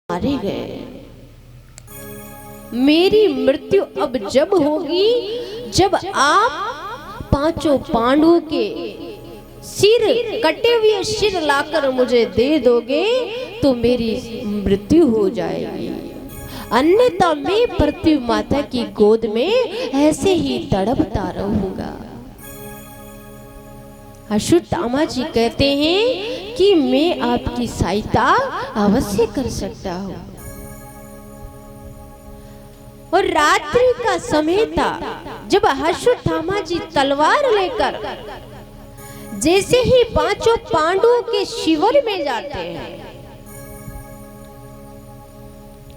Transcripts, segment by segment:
मारे गए। मेरी मृत्यु अब जब होगी जब आप पांचों पांडवों के सिर, कटे हुए सिर लाकर मुझे दे दोगे तो मेरी मृत्यु हो जाएगी, अन्यथा मैं पृथ्वी माता की गोद में ऐसे ही तड़पता रहूंगा। अश्वत्थामा जी कहते हैं कि मैं आपकी सहायता अवश्य कर सकता हूं। और रात्रि का समय था जब अश्वत्थामा जी तलवार लेकर जैसे ही पांचों पांडवों के शिविर में जाते हैं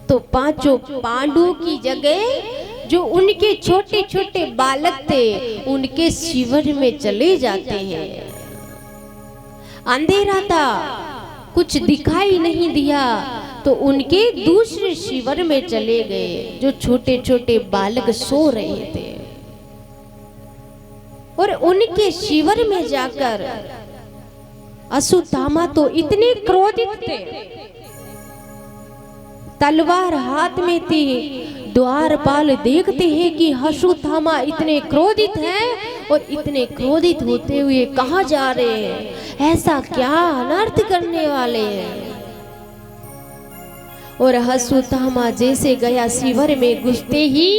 तो पांचों पांडवों की जगह जो उनके छोटे छोटे बालक थे उनके शिविर में चले जाते हैं। अंधेरा था, कुछ दिखाई नहीं दिया तो उनके दूसरे शिविर में चले गए जो छोटे छोटे बालक सो रहे थे। और उनके शिविर में जाकर अश्वत्थामा तो इतने क्रोधित थे, तलवार हाथ में थी। द्वारपाल देखते हैं कि अश्वत्थामा इतने क्रोधित हैं और इतने क्रोधित होते हुए कहाँ जा रहे हैं, ऐसा क्या अनर्थ करने वाले हैं। और अश्वत्थामा जैसे गया शिविर में घुसते ही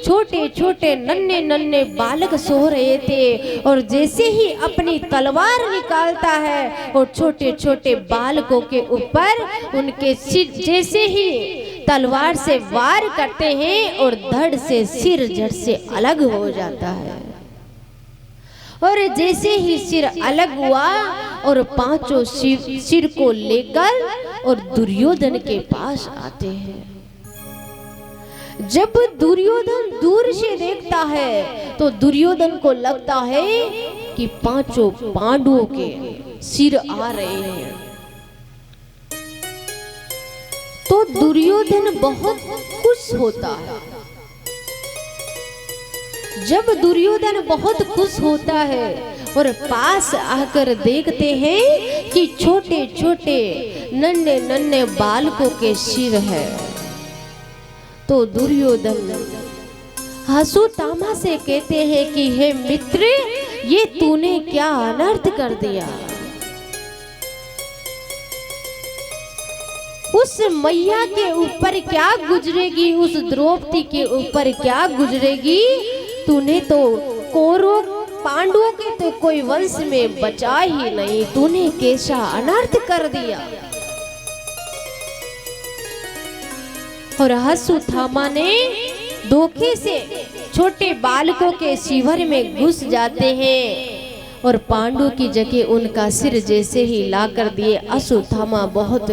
छोटे छोटे नन्हे नन्हे बालक सो रहे थे और जैसे ही अपनी तलवार निकालता है और छोटे छोटे बालकों के ऊपर उनके सिर जैसे ही तलवार से वार करते हैं और धड़ से सिर जड़ से अलग हो जाता है। और जैसे ही सिर अलग हुआ और पांचों सिर को लेकर और दुर्योधन के पास आते हैं। जब दुर्योधन दूर से देखता है तो दुर्योधन को लगता है कि पांचों पांडवों के सिर आ रहे हैं। तो दुर्योधन बहुत खुश होता है। जब दुर्योधन बहुत खुश होता है और पास आकर देखते हैं कि छोटे छोटे नन्हे नन्हे बालकों के सिर है तो दुर्योधन अश्वत्थामा से कहते हैं कि हे मित्र, ये तूने क्या अनर्थ कर दिया। उस मैया के ऊपर क्या गुजरेगी, उस द्रौपदी के ऊपर क्या गुजरेगी। तूने तो कौरव पांडवों के तो कोई वंश में बचा ही नहीं, तूने कैसा अनर्थ कर दिया। और अश्वत्थामा ने धोखे से छोटे बालकों के शिविर में घुस जाते हैं और पांडु की जगह उनका सिर जैसे ही ला कर दिए। अश्वत्थामा बहुत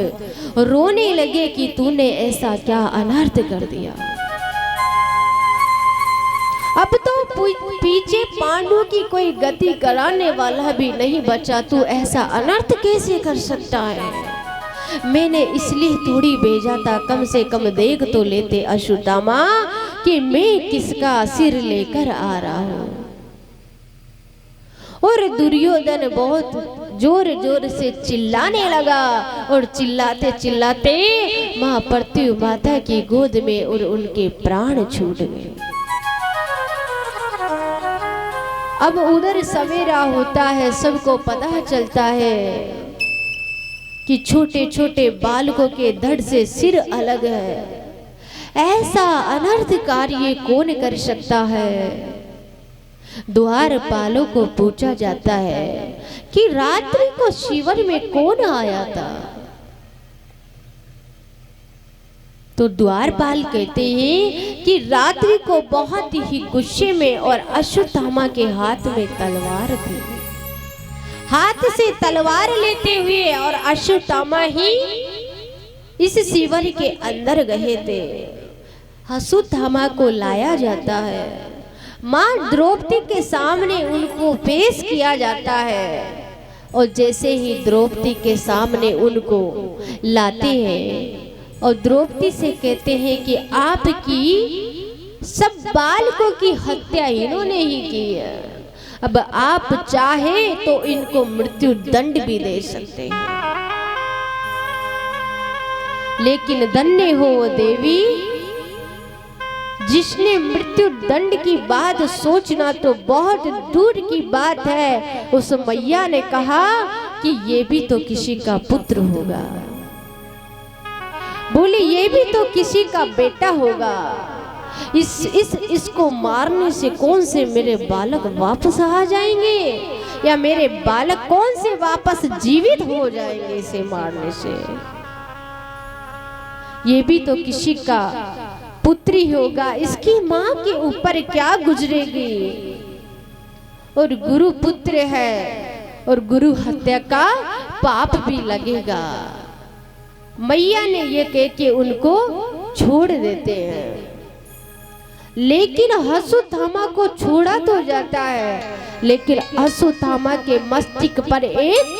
रोने लगे कि तूने ऐसा क्या अनर्थ कर दिया। अब तो पीछे पांडु की कोई गति कराने वाला भी नहीं बचा, तू ऐसा अनर्थ कैसे कर सकता है। मैंने इसलिए थोड़ी भेजा था, कम से कम देख तो लेते अश्वत्थामा कि मैं किसका सिर लेकर आ रहा हूं। और दुर्योधन बहुत जोर जोर से चिल्लाने लगा और चिल्लाते चिल्लाते मां पृथ्वी माता की गोद में और उनके प्राण छूट गए। अब उधर सवेरा होता है, सबको पता चलता है कि छोटे छोटे बालकों के धड़ से सिर अलग है। ऐसा अनर्थ कार्य कौन कर सकता है। द्वारपालों को पूछा जाता है कि रात्रि को शिविर में कौन आया था। तो द्वारपाल कहते हैं कि रात्रि को बहुत ही गुस्से में और अश्वत्थामा के हाथ में तलवार थी। हाथ से तलवार लेते हुए और अश्वत्थामा ही इस शिविर के अंदर गए थे। अश्वत्थामा को लाया जाता है, मां द्रौपदी के सामने उनको पेश किया जाता है। और जैसे ही द्रौपदी के सामने उनको लाते हैं और द्रौपदी से कहते हैं कि आपकी सब बालकों की हत्या इन्होंने ही की है, अब आप चाहे तो इनको मृत्यु दंड भी दे सकते हैं। लेकिन धन्य हो वो देवी जिसने मृत्यु दंड की बात सोचना तो बहुत दूर की बात है, उस मैया ने कहा कि ये भी तो किसी का पुत्र होगा, बोले ये भी तो किसी का बेटा होगा। इसको मारने से कौन से मेरे बालक वापस आ जाएंगे, या मेरे बालक कौन से वापस जीवित हो जाएंगे इसे मारने से। ये भी तो किसी का पुत्री होगा, इसकी माँ के ऊपर क्या गुजरेगी। और गुरु पुत्र है और गुरु हत्या का पाप भी लगेगा। मैया ने ये कह के उनको छोड़ देते हैं, लेकिन अश्वत्थामा को छोड़ा तो जाता है, लेकिन अश्वत्थामा के मस्तिष्क पर एक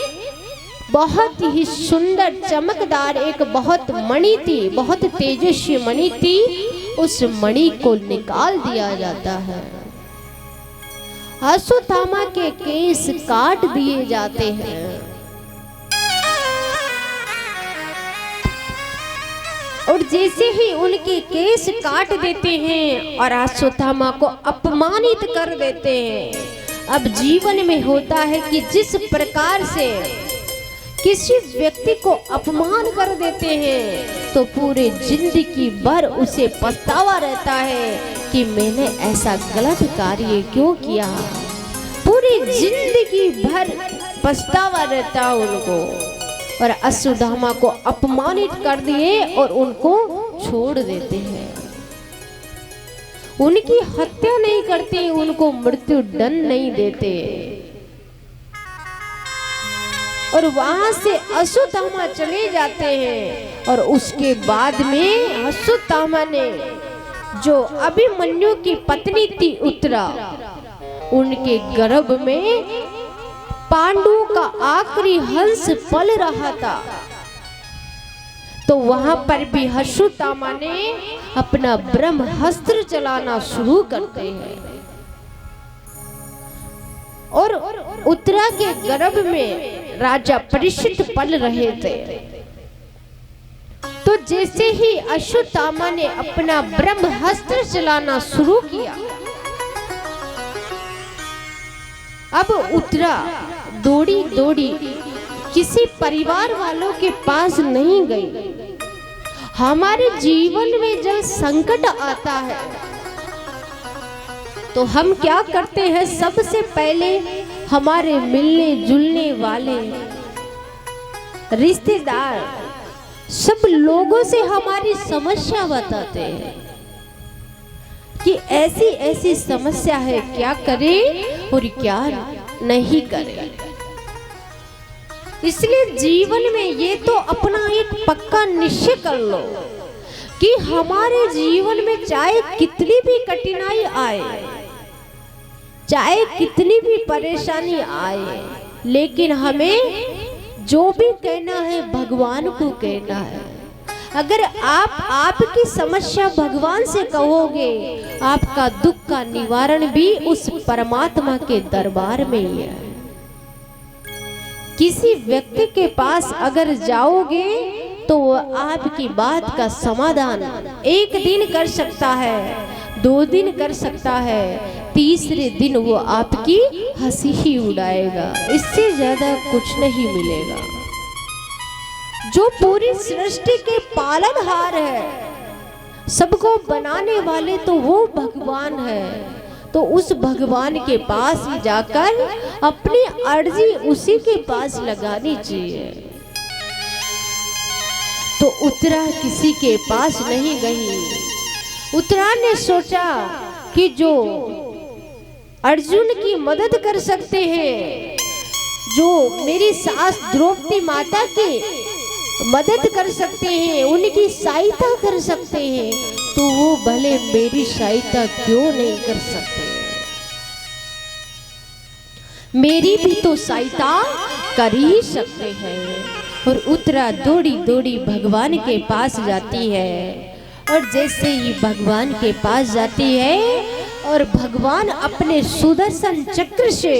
बहुत ही सुंदर चमकदार एक बहुत मणि थी, बहुत तेजस्वी मणि थी। उस मणि को निकाल दिया जाता है। अश्वत्थामा के केस काट दिए जाते हैं और जैसे ही उनके केस काट देते हैं और अश्वत्थामा को अपमानित कर देते हैं। अब जीवन में होता है कि जिस प्रकार से किसी व्यक्ति को अपमान कर देते हैं तो पूरे जिंदगी भर उसे पछतावा रहता है कि मैंने ऐसा गलत कार्य क्यों किया। पूरी जिंदगी भर पछतावा रहता है उनको। और अश्वत्थामा को अपमानित कर दिए और उनको छोड़ देते हैं। उनकी हत्या नहीं करते, उनको मृत्यु दंड नहीं देते। और वहां से अश्वत्थामा चले जाते हैं। और उसके बाद में अश्वत्थामा ने जो अभिमन्यु की पत्नी थी उत्तरा, उनके गर्भ में पांडुओं का आखिरी हंस पल रहा था। तो वहां पर भी अश्वत्थामा ने अपना ब्रह्मास्त्र चलाना शुरू करते हैं। और उत्तरा के गर्भ में राजा परीक्षित पल रहे थे। तो जैसे ही अश्वत्थामा ने अपना ब्रह्मास्त्र चलाना शुरू किया, अब उत्तरा दौड़ी दौड़ी किसी परिवार वालों के पास नहीं गई। हमारे जीवन में जब संकट आता है तो हम क्या करते हैं, सबसे पहले हमारे मिलने जुलने वाले रिश्तेदार सब लोगों से हमारी समस्या बताते हैं कि ऐसी ऐसी समस्या है, क्या करें और क्या नहीं करें। इसलिए जीवन में ये तो अपना एक पक्का निश्चय कर लो कि हमारे जीवन में चाहे कितनी भी कठिनाई आए, चाहे कितनी भी परेशानी आए, लेकिन हमें जो भी कहना है भगवान को कहना है। अगर आप आपकी समस्या भगवान से कहोगे, आपका दुख का निवारण भी उस परमात्मा के दरबार में ही है। किसी व्यक्ति के पास अगर जाओगे तो वो आपकी बात का समाधान एक दिन कर सकता है, 2 दिन कर सकता है, तीसरे दिन वो आपकी हंसी ही उड़ाएगा। इससे ज्यादा कुछ नहीं मिलेगा। जो पूरी सृष्टि के पालनहार है, सबको बनाने वाले, तो वो भगवान है। तो उस भगवान के पास ही जाकर अपनी अर्जी उसी के पास लगानी चाहिए। तो उत्तरा किसी के पास नहीं गई। उत्तरा ने सोचा कि जो अर्जुन की मदद कर सकते हैं, जो मेरी सास द्रौपदी माता की मदद कर सकते हैं, उनकी सहायता कर सकते हैं, तो वो भले मेरी सहायता क्यों नहीं कर सकते। मेरी भी तो सहायता कर ही सकते हैं। और उत्तरा दौड़ी दौड़ी भगवान के पास जाती है। और जैसे ही भगवान के पास जाती है और भगवान अपने सुदर्शन चक्र से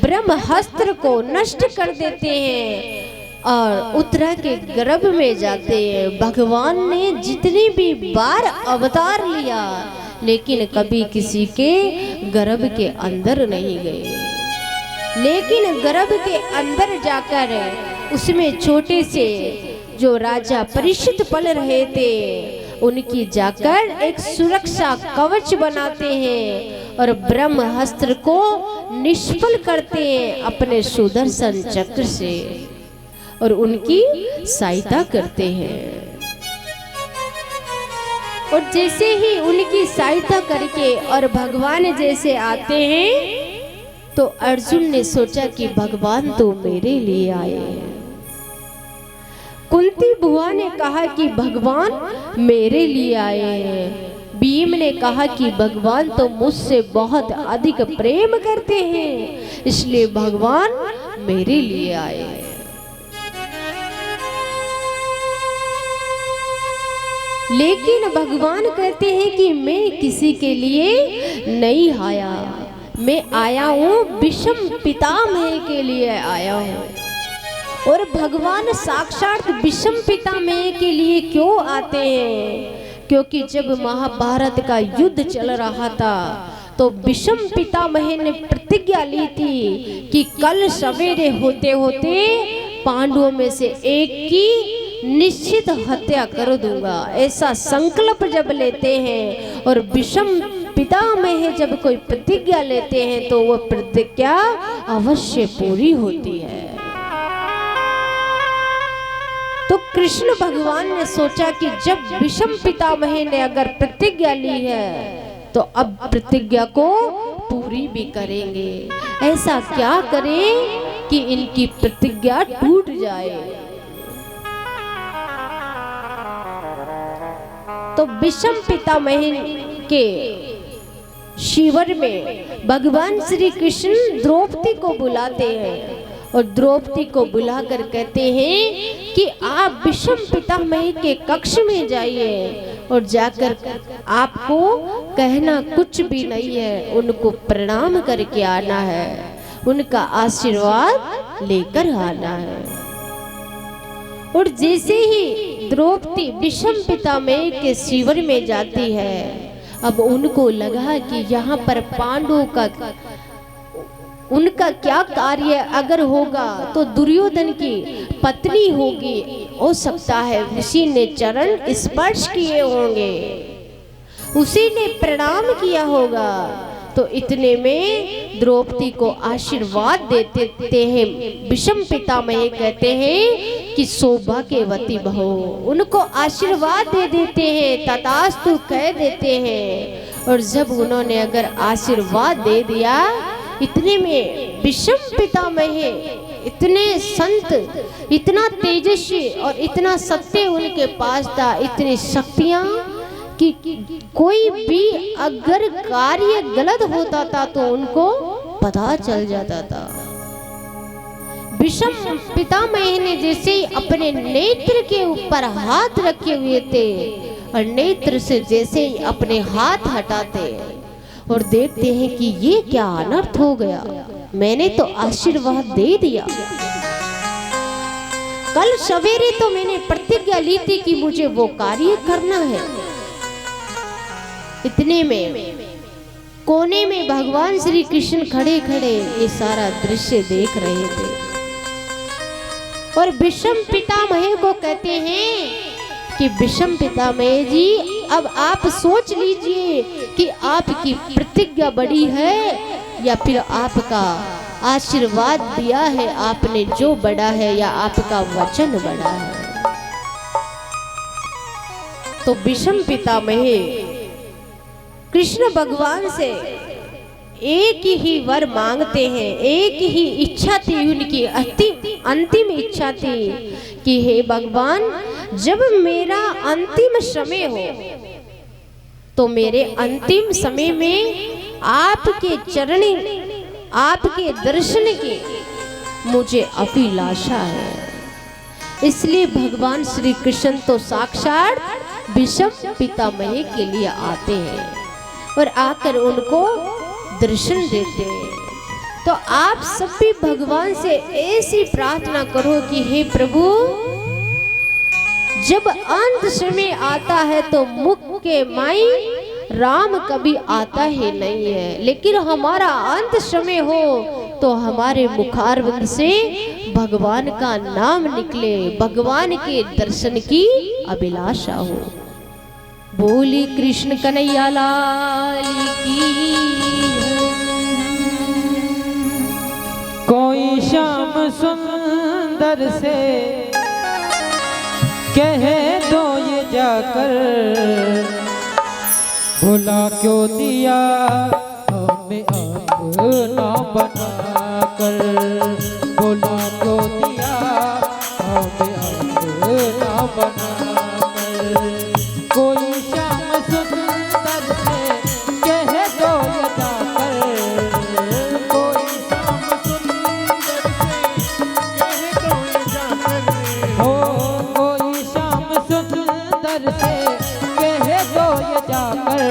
ब्रह्मास्त्र को नष्ट कर देते हैं और उत्तरा के गर्भ में जाते हैं। भगवान ने जितनी भी बार अवतार लिया लेकिन कभी किसी के गर्भ के अंदर नहीं गए, लेकिन गर्भ के अंदर जाकर उसमें छोटे से जो राजा परीक्षित पल रहे थे उनकी जाकर एक सुरक्षा कवच बनाते हैं और ब्रह्मास्त्र को निष्फल करते हैं अपने सुदर्शन चक्र से और उनकी सहायता करते हैं। और जैसे ही उनकी सहायता करके और भगवान जैसे आते हैं तो अर्जुन ने सोचा कि भगवान तो मेरे लिए आए हैं। कुंती बुआ ने कहा कि भगवान मेरे लिए आए हैं। भीम ने कहा कि भगवान तो मुझसे बहुत अधिक प्रेम करते हैं इसलिए भगवान मेरे लिए आए हैं। लेकिन भगवान कहते हैं कि मैं किसी के लिए नहीं आया, मैं आया हूँ विषम पितामह के लिए आया हूँ। और भगवान साक्षात विषम पितामह के लिए क्यों आते हैं? क्योंकि जब महाभारत का युद्ध चल रहा था तो विषम पितामह ने प्रतिज्ञा ली थी कि कल सवेरे होते होते पांडवों में से एक की निश्चित हत्या कर दूंगा। ऐसा संकल्प जब लेते हैं और विषम पितामह जब कोई प्रतिज्ञा लेते हैं तो वह प्रतिज्ञा अवश्य पूरी होती है। तो कृष्ण भगवान ने सोचा कि जब विषम पितामह ने अगर प्रतिज्ञा ली है तो अब प्रतिज्ञा को पूरी भी करेंगे। ऐसा क्या करें कि इनकी प्रतिज्ञा टूट जाए। तो विषम पितामह के शिविर में भगवान श्री कृष्ण द्रौपदी को बुलाते हैं और द्रौपदी को बुलाकर कहते हैं कि आप विषम पितामह के कक्ष में जाइए और जाकर आपको कहना कुछ भी नहीं है, उनको प्रणाम करके आना है, उनका आशीर्वाद लेकर आना है। और जैसे ही द्रौपदी विषम पितामह के शिविर में जाती है अब उनको लगा कि यहाँ पर पांडवों का उनका क्या कार्य अगर होगा तो दुर्योधन की पत्नी होगी, हो सकता है उसी ने चरण स्पर्श किए होंगे, उसी ने प्रणाम किया होगा। तो इतने में द्रौपदी को आशीर्वाद देते हैं विषम पितामह कहते हैं कि सौभाग्यवती बहो, उनको आशीर्वाद दे देते हैं, तथास्तु कह देते हैं। और जब उन्होंने अगर आशीर्वाद दे दिया इतने में विषम पितामह इतने संत, इतना तेजस्वी और इतना सत्य उनके पास था, इतनी शक्तियां कि कोई भी अगर कार्य गलत होता था तो उनको पता चल जाता था। विषम पितामह ने जैसे ही अपने नेत्र के ऊपर हाथ रखे हुए थे और नेत्र से जैसे ही अपने हाथ हटाते और देखते हैं कि ये क्या अनर्थ हो गया, मैंने तो आशीर्वाद दे दिया, कल सवेरे तो मैंने प्रतिज्ञा ली थी कि मुझे वो कार्य करना है। इतने में कोने में भगवान श्री कृष्ण खड़े खड़े ये सारा दृश्य देख रहे थे और विषम पितामह को कहते हैं कि विषम पितामह जी अब आप सोच लीजिए कि आपकी प्रतिज्ञा बड़ी है या फिर आपका आशीर्वाद दिया है आपने जो बड़ा है या आपका वचन बड़ा है। तो विषम पितामह कृष्ण भगवान से एक ही वर मांगते हैं, एक ही इच्छा थी उनकी, अंतिम इच्छा थी कि हे भगवान जब मेरा अंतिम समय हो तो मेरे अंतिम समय में आपके चरण, आपके दर्शन की मुझे अभिलाषा है। इसलिए भगवान श्री कृष्ण तो साक्षात विषम पितामह के लिए आते हैं और आकर उनको दर्शन देते हैं। तो आप सब भी भगवान से ऐसी प्रार्थना करो कि हे प्रभु, जब अंत समय आता है तो मुख के माई राम कभी आता ही नहीं है, लेकिन हमारा अंत समय हो तो हमारे मुखारविंद से भगवान का नाम निकले, भगवान के दर्शन की अभिलाषा हो। बोली कृष्ण कन्हैया लाल की। कोई शाम सुंदर से कह दो ये जाकर, भुला क्यों दिया हमें अपना बनाकर, भुला क्यों दिया हमें अपना बनाकर। कोई शाम सुंदर से कह दो ये जाकर, कोई शाम सुंदर से कह दो ये जाकर, हो कोई शाम सुंदर से कह दो ये जाकर,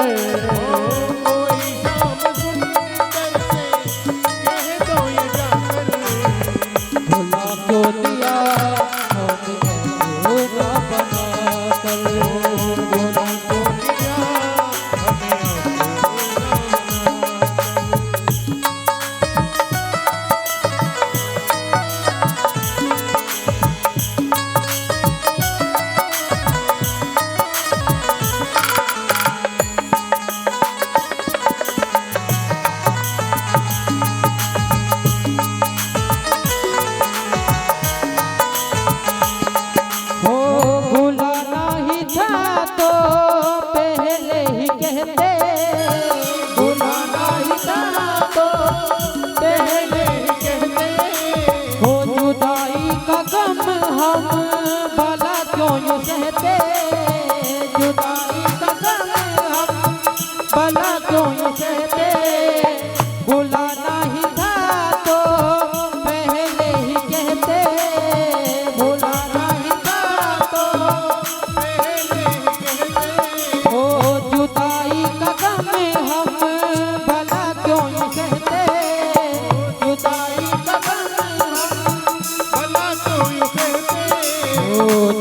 कोई शाम सुंदर से कह दो ये जाकर, भुला क्यों दिया हमें अपना बनाकर, भुला क्यों दिया हमें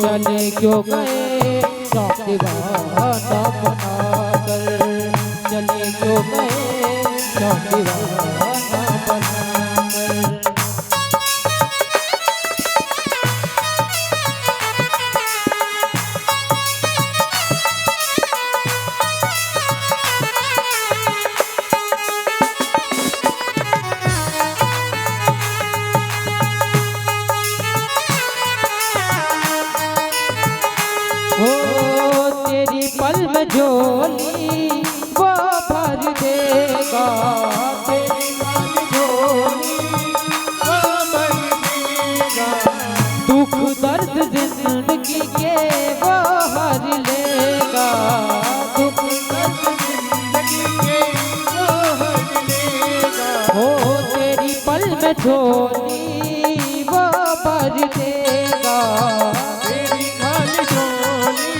चले क्यों गए शौक दीवाना बनाकर, चले क्यों गए शौक दीवाना बनाकर। पल में झोली वो भर देगा, तेरी पल झोली वो भर देगा, दुख दर्द जिंदगी के वो हर लेगा, दुख दर्द जिंदगी के वो हर लेगा, हो तेरी पल में झोली वो भर देगा, तेरी खाली झोली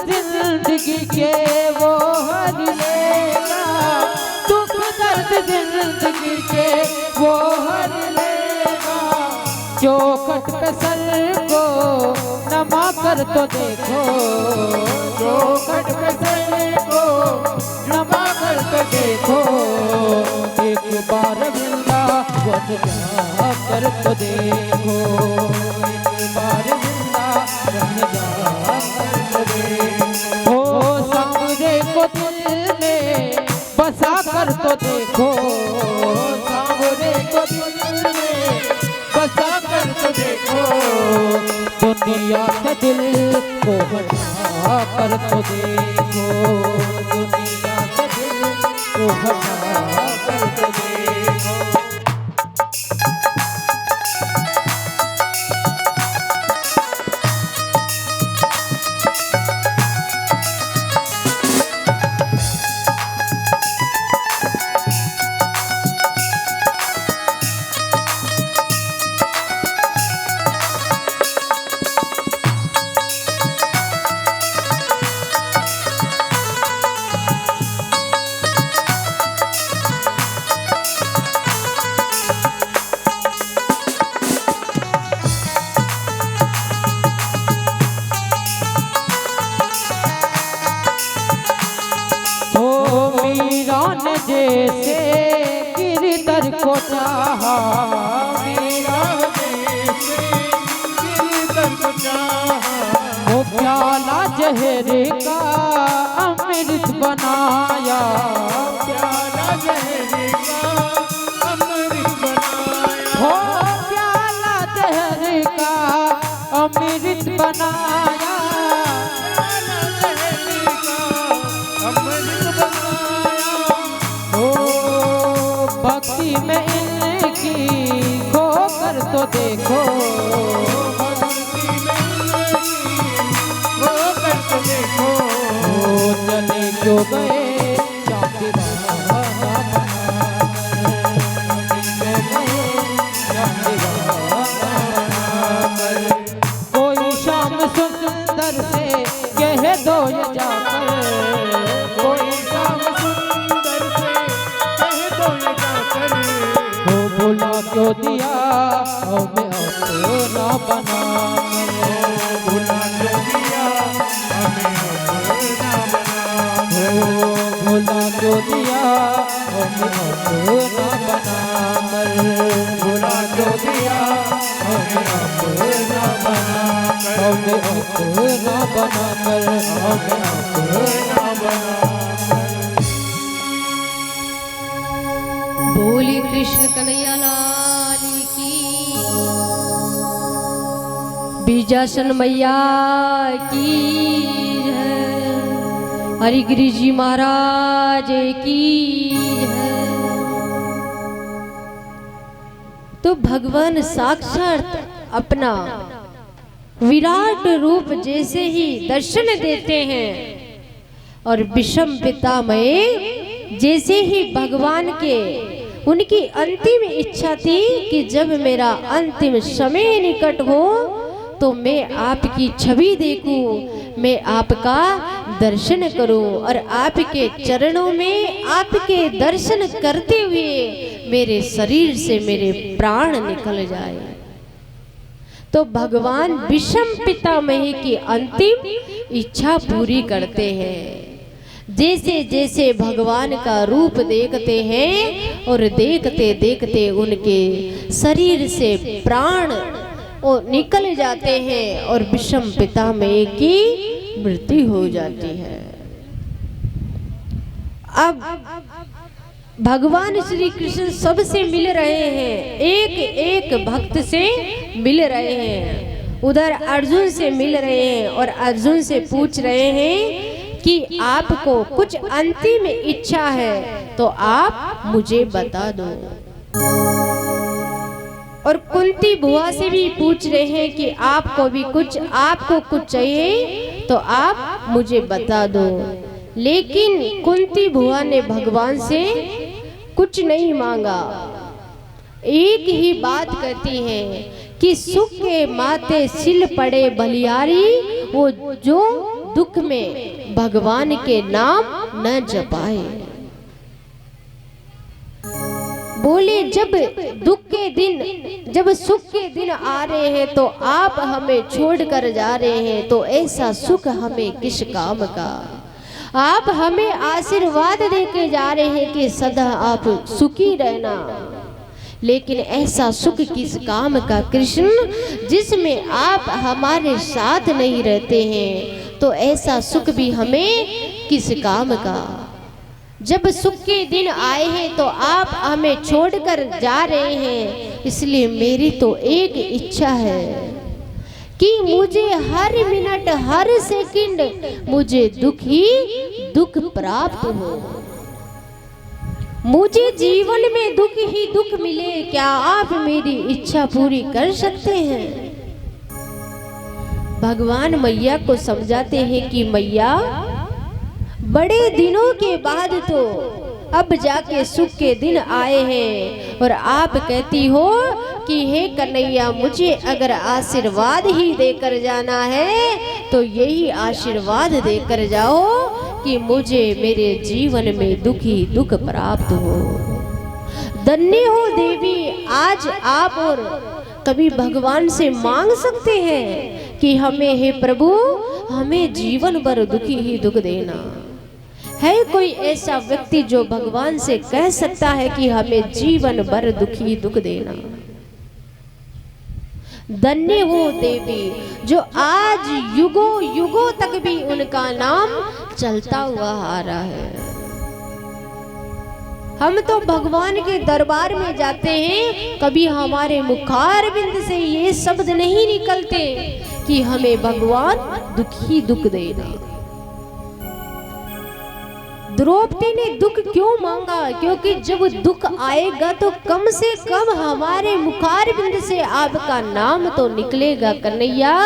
जिंदगी के वो हर लेगा, दुख दर्द जिंदगी के वो हर लेगा। चौखट पे सर को नमा कर तो देखो, चौखट पे सर को नमा कर तो देखो, एक बार वृंदावन जा कर तो देखो, एक बार वृंदावन जा कर तो देखो, सांवरे को दिल में बसा कर तो देखो, सांवरे को दिल में बसा कर तो देखो, दुनिया से दिल को हटा कर तो देखो, दुनिया से दिल को हटा कर तो देखो। जैसे गिरधर को चाहा, मीरा जैसे गिरधर को चाहा, वो प्याला जहर का अमृत बनाया, प्याला जहर का अमृत बनाया, हो प्याला जहर का अमृत बनाया, प्याला जहर का अमृत बनाया, ओ भक्ति में इनकी खोकर तो देखो, भक्ति में वो कर तो देखो, ओ चले क्यों गए चांदी बहाना बना, चले क्यों गए चांदी बहाना बना। कोई शाम सुंदर से कह दो ये जाकर, कोई शाम सुंदर से कह दो ये जाकर, वो भुला क्यों दिया हमें अपना बना, भुला जो दिया हमें अपना बना, भुला क्यों दिया हमें अपना बना, भुला जो दिया हमें अपना बना कर, हमें अपना बना कर, हमें अपना बना कर। बोली कृष्ण कन्हैया लाल की, बीजासन मैया की है, हरिगिरी जी महाराज की है। तो भगवान साक्षात अपना विराट रूप जैसे ही दर्शन देते हैं और विषम पितामह जैसे ही भगवान के उनकी अंतिम इच्छा थी कि जब मेरा अंतिम समय निकट हो तो मैं आपकी छवि देखूं, मैं आपका दर्शन करूं और आपके चरणों में आपके दर्शन करते हुए मेरे शरीर से मेरे प्राण निकल जाए। तो भगवान विषम पितामह की अंतिम इच्छा पूरी करते हैं। जैसे जैसे भगवान का रूप देखते हैं और देखते देखते उनके शरीर से प्राण निकल जाते हैं और विषम पितामह की मृत्यु हो जाती है। अब भगवान श्री कृष्ण सबसे मिल रहे हैं, एक एक भक्त से मिल रहे हैं। उधर अर्जुन से मिल रहे हैं और अर्जुन से पूछ रहे हैं कि आपको कुछ अंतिम इच्छा है तो आप मुझे बता दो। और कुंती बुआ से भी पूछ रहे हैं कि आपको कुछ चाहिए तो आप मुझे बता दो। लेकिन कुंती बुआ ने भगवान से कुछ नहीं मांगा, एक ही बात कहती है कि सुख के माथे सिल पड़े बलियारी, वो जो दुख में भगवान के नाम न जपाए। बोले जब दुख के दिन, जब सुख के दिन आ रहे हैं तो आप हमें छोड़कर जा रहे हैं, तो ऐसा सुख हमें किस काम का। आप हमें आशीर्वाद देके जा रहे हैं कि सदा आप सुखी रहना, लेकिन ऐसा सुख किस काम का कृष्ण, जिसमें आप हमारे साथ नहीं रहते हैं, तो ऐसा सुख भी हमें किस काम का। जब सुख के दिन आए हैं तो आप हमें छोड़कर जा रहे हैं, इसलिए मेरी तो एक इच्छा है कि मुझे हर मिनट हर सेकंड मुझे दुख ही दुख प्राप्त हो, मुझे जीवन में दुख ही दुख मिले। क्या आप मेरी इच्छा पूरी कर सकते हैं? भगवान मैया को समझाते हैं कि मैया, बड़े दिनों के बाद तो अब जाके सुख के दिन आए हैं और आप कहती हो कि हे कन्हैया, मुझे अगर आशीर्वाद ही देकर जाना है तो यही आशीर्वाद देकर जाओ कि मुझे मेरे जीवन में दुख ही दुख प्राप्त हो। धन्य हो देवी, आज आप और कभी भगवान से मांग सकते हैं कि हमें, हे प्रभु, हमें जीवन भर दुखी ही दुख देना। है कोई ऐसा व्यक्ति जो भगवान से कह सकता है कि हमें जीवन भर दुखी दुख देना? धन्य हो देवी जो आज युगों युगों तक भी उनका नाम चलता हुआ आ रहा है। हम तो भगवान के दरबार में जाते हैं, कभी हमारे मुखारबिंद से ये शब्द नहीं निकलते कि हमें भगवान दुखी दुख देना। द्रौपदी ने दुख क्यों मांगा? क्योंकि जब दुख आएगा तो कम से कम हमारे मुखारबिंद से आपका नाम तो निकलेगा कन्हैया,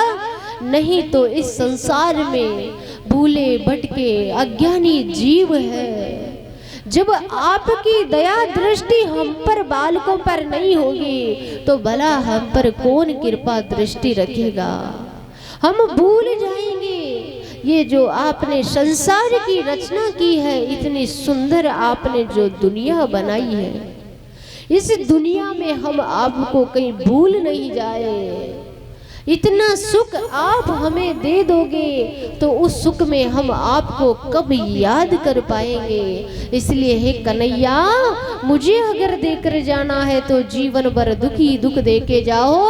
नहीं तो इस संसार में भूले भटके अज्ञानी जीव है। जब आपकी दया दृष्टि हम पर बालकों पर नहीं होगी तो भला हम पर कौन कृपा दृष्टि रखेगा? हम भूल जाएंगे ये जो आपने संसार की रचना की है, इतनी सुंदर आपने जो दुनिया बनाई है, इस दुनिया में हम आपको कहीं भूल नहीं जाए। इतना सुख आप हमें दे दोगे तो उस सुख में हम आपको कब याद कर पाएंगे? इसलिए हे कन्हैया, मुझे अगर देकर जाना है तो जीवन भर दुखी दुख दे के जाओ,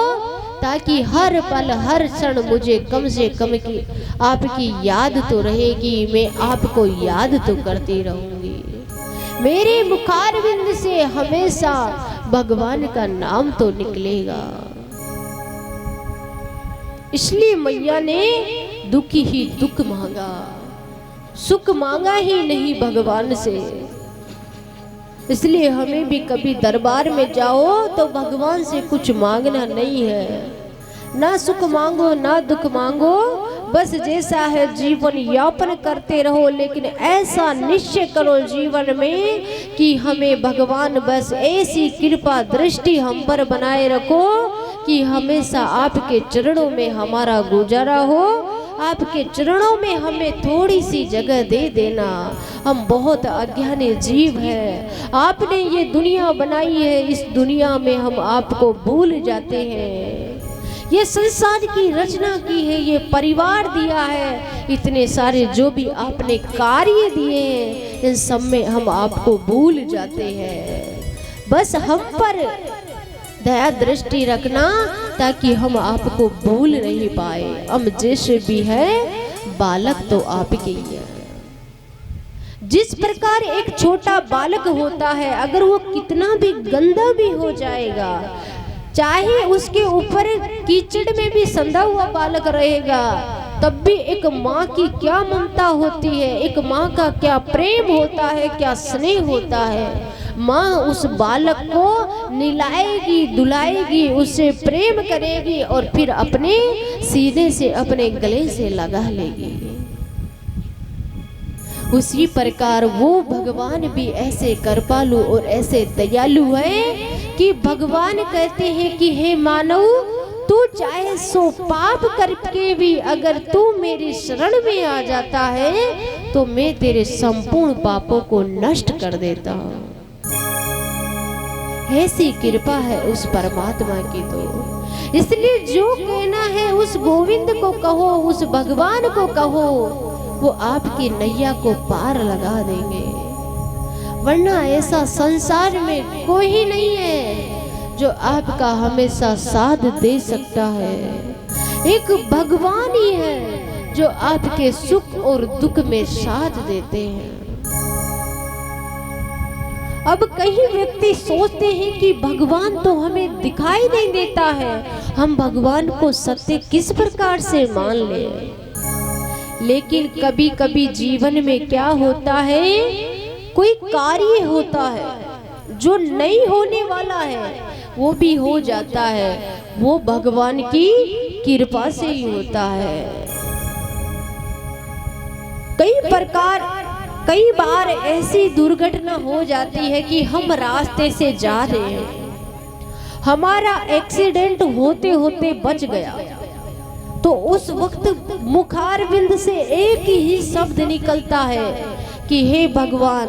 ताकि हर पल हर क्षण मुझे कम से कम की आपकी याद तो रहेगी, मैं आपको याद तो करती रहूंगी। मेरे मुखारबिंद से हमेशा भगवान का नाम तो निकलेगा। इसलिए मैया ने दुख ही दुख मांगा, सुख मांगा ही नहीं भगवान से। इसलिए हमें भी कभी दरबार में जाओ तो भगवान से कुछ मांगना नहीं है, ना सुख मांगो ना दुख मांगो, बस जैसा है जीवन यापन करते रहो। लेकिन ऐसा निश्चय करो जीवन में कि हमें भगवान बस ऐसी कृपा दृष्टि हम पर बनाए रखो कि हमेशा आपके चरणों में हमारा गुजारा हो, आपके चरणों में हमें थोड़ी सी जगह दे देना। हम बहुत अज्ञानी जीव हैं, आपने ये दुनिया बनाई है, इस दुनिया में हम आपको भूल जाते हैं। ये संसार की रचना की है, ये परिवार दिया है, इतने सारे जो भी आपने कार्य दिए हैं, इन सब में हम आपको भूल जाते हैं। बस हम पर दया दृष्टि रखना ताकि हम आपको भूल नहीं पाए। हम जैसे भी है बालक तो आपके ही है। जिस प्रकार एक छोटा बालक होता है, अगर वो कितना भी गंदा भी हो जाएगा, चाहे उसके ऊपर कीचड़ में भी संधा हुआ बालक रहेगा, तब भी एक माँ की क्या ममता होती है, एक माँ का क्या प्रेम होता है, क्या स्नेह होता है। माँ उस बालक को निलाएगी, दुलाएगी, उससे प्रेम करेगी और फिर अपने सीने से अपने गले से लगा लेगी। उसी प्रकार वो भगवान भी ऐसे कृपालु और ऐसे दयालु है कि भगवान कहते हैं कि हे मानव, तू चाहे सो पाप करके भी अगर तू मेरी शरण में आ जाता है तो मैं तेरे संपूर्ण पापों को नष्ट कर देता हूँ। ऐसी कृपा है उस परमात्मा की। तो इसलिए जो कहना है उस गोविंद को कहो, उस भगवान को कहो, वो आपकी नैया को पार लगा देंगे। वरना ऐसा संसार में कोई नहीं है जो आपका हमेशा साथ दे सकता है। एक भगवान ही है जो आपके सुख और दुख में साथ देते हैं। अब कई व्यक्ति सोचते हैं कि भगवान तो हमें दिखाई नहीं देता है, हम भगवान को सत्य किस प्रकार से मान लें। लेकिन कभी कभी जीवन में क्या होता है, कोई कार्य होता है जो नहीं होने वाला है वो भी हो जाता है, वो भगवान की कृपा से ही होता है। कई बार ऐसी दुर्घटना हो जाती है कि हम रास्ते से जा रहे हैं, हमारा एक्सीडेंट होते होते बच गया, तो उस वक्त मुखारबिंद से एक ही शब्द निकलता है कि हे भगवान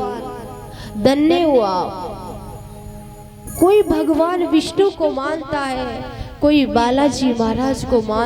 धन्य हो आप। कोई भगवान विष्णु को मानता है, कोई बालाजी महाराज को मान